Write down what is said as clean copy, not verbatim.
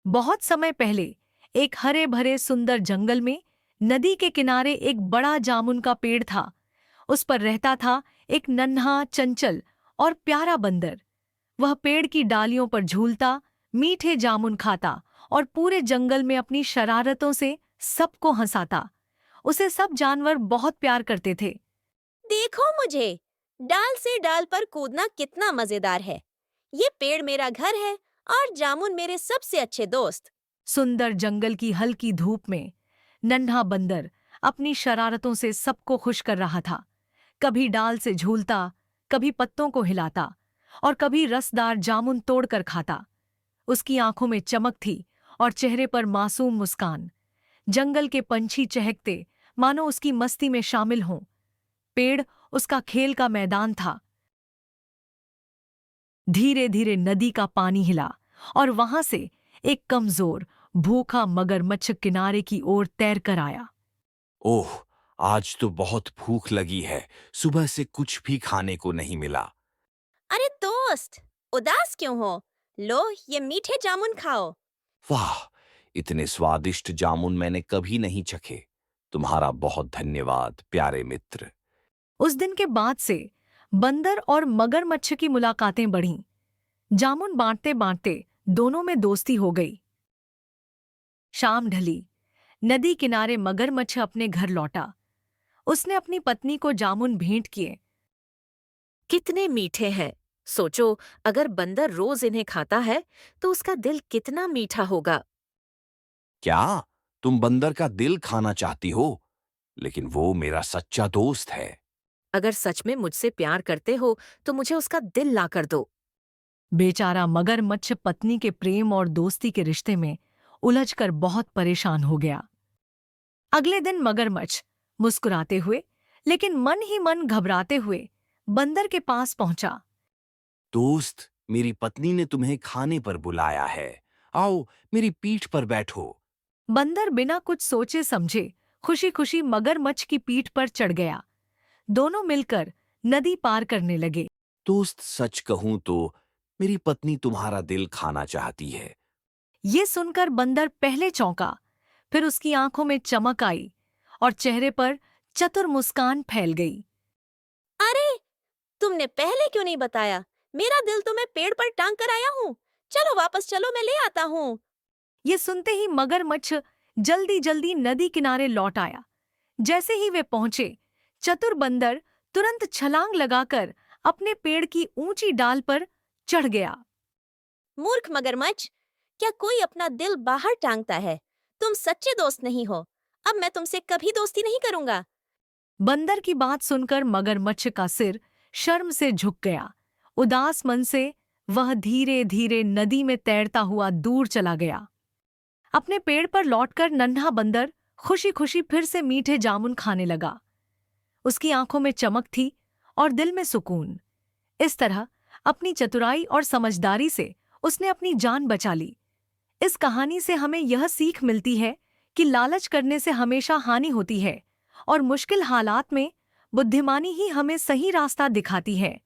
बहुत समय पहले एक हरे भरे सुंदर जंगल में नदी के किनारे एक बड़ा जामुन का पेड़ था। उस पर रहता था एक नन्हा, चंचल और प्यारा बंदर। वह पेड़ की डालियों पर झूलता, मीठे जामुन खाता और पूरे जंगल में अपनी शरारतों से सबको हंसाता। उसे सब जानवर बहुत प्यार करते थे। देखो मुझे, डाल से डाल पर कूदना कितना मजेदार है। ये पेड़ मेरा घर है और जामुन मेरे सबसे अच्छे दोस्त। सुंदर जंगल की हल्की धूप में नन्हा बंदर अपनी शरारतों से सबको खुश कर रहा था। कभी डाल से झूलता, कभी पत्तों को हिलाता और कभी रसदार जामुन तोड़कर खाता। उसकी आंखों में चमक थी और चेहरे पर मासूम मुस्कान। जंगल के पंछी चहकते, मानो उसकी मस्ती में शामिल हों। पेड़ उसका खेल का मैदान था। धीरे धीरे नदी का पानी हिला और वहां से एक कमजोर, भूखा मगरमच्छ किनारे की ओर तैर कर आया। ओह, आज तो बहुत भूख लगी है। सुबह से कुछ भी खाने को नहीं मिला। अरे दोस्त, उदास क्यों हो? लो, ये मीठे जामुन खाओ। वाह, इतने स्वादिष्ट जामुन मैंने कभी नहीं चखे। तुम्हारा बहुत धन्यवाद प्यारे मित्र। उस दिन के बाद से बंदर और मगरमच्छ की मुलाकातें बढ़ीं। जामुन बांटते बांटते दोनों में दोस्ती हो गई। शाम ढली। नदी किनारे मगरमच्छ अपने घर लौटा। उसने अपनी पत्नी को जामुन भेंट किए। कितने मीठे हैं। सोचो, अगर बंदर रोज इन्हें खाता है तो उसका दिल कितना मीठा होगा। क्या तुम बंदर का दिल खाना चाहती हो? लेकिन वो मेरा सच्चा दोस्त है। अगर सच में मुझसे प्यार करते हो तो मुझे उसका दिल ला कर दो। बेचारा मगरमच्छ पत्नी के प्रेम और दोस्ती के रिश्ते में उलझकर बहुत परेशान हो गया। अगले दिन मगरमच्छ मुस्कुराते हुए, लेकिन मन ही मन घबराते हुए बंदर के पास पहुंचा। दोस्त, मेरी पत्नी ने तुम्हें खाने पर बुलाया है। आओ, मेरी पीठ पर बैठो। बंदर बिना कुछ सोचे समझे खुशी खुशी मगरमच्छ की पीठ पर चढ़ गया। दोनों मिलकर नदी पार करने लगे। दोस्त, सच कहूं तो मेरी पत्नी तुम्हारा दिल खाना चाहती है। ये सुनकर बंदर पहले चौंका, फिर उसकी आंखों में चमक आई और चेहरे पर चतुर मुस्कान फैल गई। अरे, तुमने पहले क्यों नहीं बताया? मेरा दिल तो मैं पेड़ पर टांग कर आया हूँ। चलो वापस चलो, मैं ले आता हूँ। ये सुनते ही मगरमच्छ जल्दी जल्दी नदी किनारे लौट आया। जैसे ही वे पहुंचे, चतुर बंदर तुरंत छलांग लगाकर अपने पेड़ की ऊंची डाल पर चढ़ गया। मूर्ख मगरमच्छ, क्या कोई अपना दिल बाहर टांगता है? तुम सच्चे दोस्त नहीं हो। अब मैं तुमसे कभी दोस्ती नहीं करूंगा। बंदर की बात सुनकर मगरमच्छ का सिर शर्म से झुक गया। उदास मन से वह धीरे धीरे नदी में तैरता हुआ दूर चला गया। अपने पेड़ पर लौटकर नन्हा बंदर खुशी खुशी फिर से मीठे जामुन खाने लगा। उसकी आंखों में चमक थी और दिल में सुकून। इस तरह अपनी चतुराई और समझदारी से उसने अपनी जान बचा ली। इस कहानी से हमें यह सीख मिलती है कि लालच करने से हमेशा हानि होती है और मुश्किल हालात में बुद्धिमानी ही हमें सही रास्ता दिखाती है।